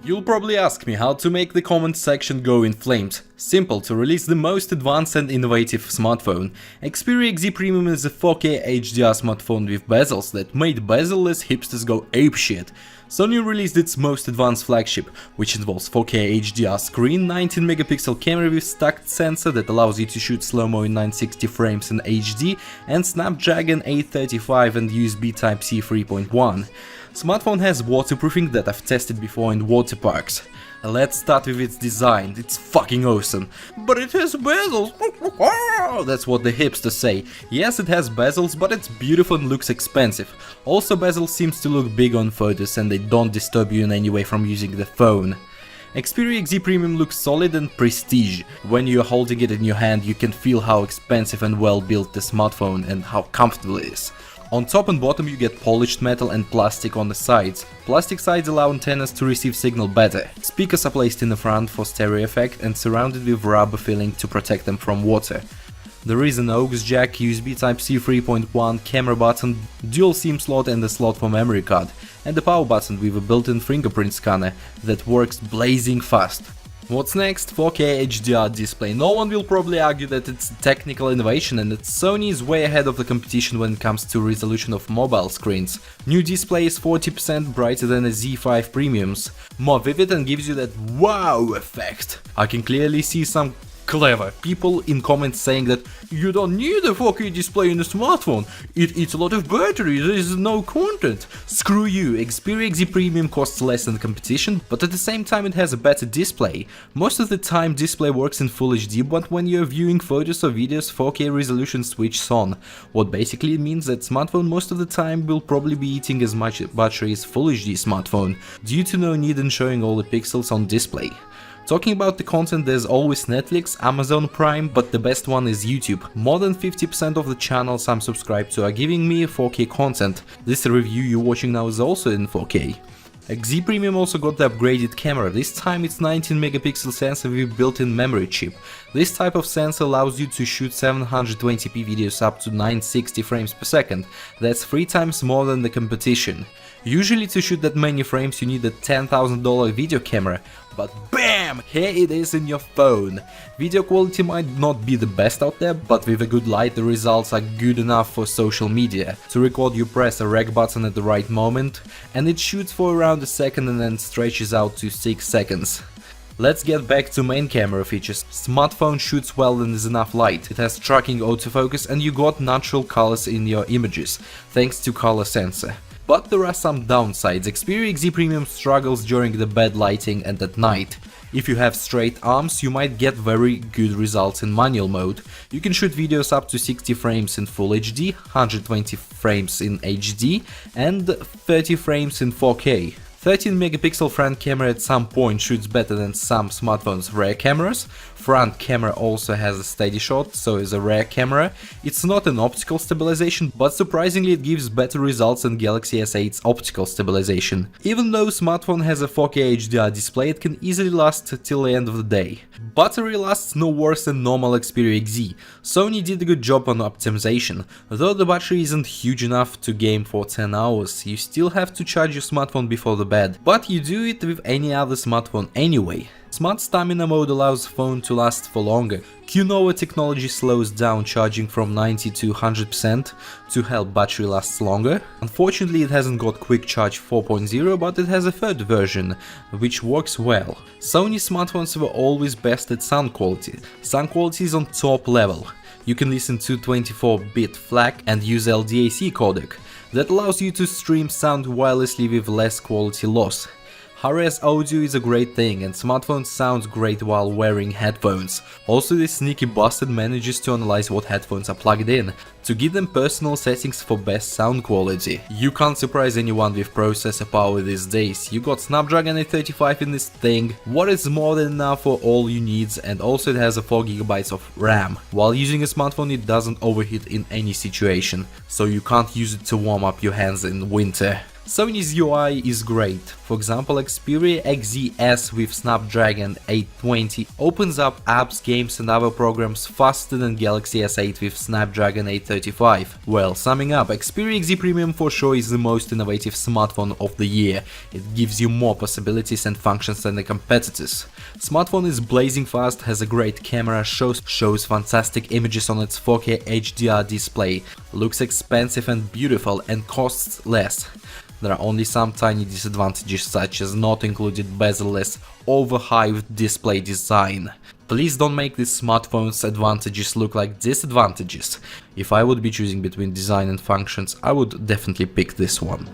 You'll probably ask me how to make the comment section go in flames. Simple: to release the most advanced and innovative smartphone. Xperia XZ Premium is a 4K HDR smartphone with bezels that made bezel-less hipsters go apeshit. Sony released its most advanced flagship, which involves 4K HDR screen, 19 megapixel camera with stacked sensor that allows you to shoot slow-mo in 960 frames in HD, and Snapdragon 835 and USB Type-C 3.1. Smartphone has waterproofing that I've tested before in water parks. Let's start with its design. It's fucking awesome. But it has bezels. That's what the hipsters say. Yes, it has bezels, but it's beautiful and looks expensive. Also, bezel seems to look big on photos and they don't disturb you in any way from using the phone. Xperia XZ Premium looks solid and prestige. When you're holding it in your hand, you can feel how expensive and well built the smartphone and how comfortable it is. On top and bottom you get polished metal and plastic on the sides. Plastic sides allow antennas to receive signal better. Speakers are placed in the front for stereo effect and surrounded with rubber filling to protect them from water. There is an aux jack, USB Type-C 3.1, camera button, dual SIM slot and a slot for memory card, and a power button with a built-in fingerprint scanner that works blazing fast. What's next? 4K HDR display. No one will probably argue that it's a technical innovation and that Sony is way ahead of the competition when it comes to resolution of mobile screens. New display is 40% brighter than a Z5 Premium's, more vivid and gives you that wow effect. I can clearly see some clever people in comments saying that you don't need a 4K display in a smartphone, it eats a lot of battery, there is no content. Screw you, Xperia XZ Premium costs less than the competition, but at the same time it has a better display. Most of the time display works in Full HD, but when you're viewing photos or videos 4K resolution switches on, what basically means that smartphone most of the time will probably be eating as much battery as Full HD smartphone, due to no need in showing all the pixels on display. Talking about the content, there's always Netflix, Amazon Prime, but the best one is YouTube. More than 50% of the channels I'm subscribed to are giving me 4K content. This review you're watching now is also in 4K. XZ Premium also got the upgraded camera. This time it's 19 megapixel sensor with built-in memory chip. This type of sensor allows you to shoot 720p videos up to 960 frames per second. That's 3 times more than the competition. Usually to shoot that many frames you need a $10,000 video camera, but BAM! Here it is in your phone. Video quality might not be the best out there, but with a good light the results are good enough for social media. To record you press a rec button at the right moment, and it shoots for around a second and then stretches out to 6 seconds. Let's get back to main camera features. Smartphone shoots well when there's enough light. It has tracking autofocus and you got natural colors in your images, thanks to color sensor. But there are some downsides. Xperia XZ Premium struggles during the bad lighting and at night. If you have straight arms, you might get very good results in manual mode. You can shoot videos up to 60 frames in Full HD, 120 frames in HD, and 30 frames in 4K. 13 megapixel front camera at some point shoots better than some smartphones' rear cameras. Front camera also has a steady shot, so is a rear camera. It's not an optical stabilization, but surprisingly it gives better results than Galaxy S8's optical stabilization. Even though smartphone has a 4K HDR display, it can easily last till the end of the day. Battery lasts no worse than normal Xperia XZ. Sony did a good job on optimization. Though the battery isn't huge enough to game for 10 hours, you still have to charge your smartphone before the bed. But you do it with any other smartphone anyway. Smart Stamina mode allows phone to last for longer. QNOA technology slows down charging from 90 to 100% to help battery lasts longer. Unfortunately it hasn't got Quick Charge 4.0, but it has a third version, which works well. Sony smartphones were always best at sound quality. Sound quality is on top level. You can listen to 24-bit FLAC and use LDAC codec. That allows you to stream sound wirelessly with less quality loss. High-res audio is a great thing and smartphone sounds great while wearing headphones. Also this sneaky bastard manages to analyze what headphones are plugged in, to give them personal settings for best sound quality. You can't surprise anyone with processor power these days. You got Snapdragon 835 in this thing, what is more than enough for all your needs, and also it has a 4GB of RAM. While using a smartphone it doesn't overheat in any situation, so you can't use it to warm up your hands in winter. Sony's UI is great. For example, Xperia XZ with Snapdragon 820 opens up apps, games and other programs faster than Galaxy S8 with Snapdragon 835. Well, summing up, Xperia XZ Premium for sure is the most innovative smartphone of the year. It gives you more possibilities and functions than the competitors. Smartphone is blazing fast, has a great camera, shows fantastic images on its 4K HDR display, looks expensive and beautiful, and costs less. There are only some tiny disadvantages, such as not included bezel-less, overhyped display design. Please don't make these smartphones' advantages look like disadvantages. If I would be choosing between design and functions, I would definitely pick this one.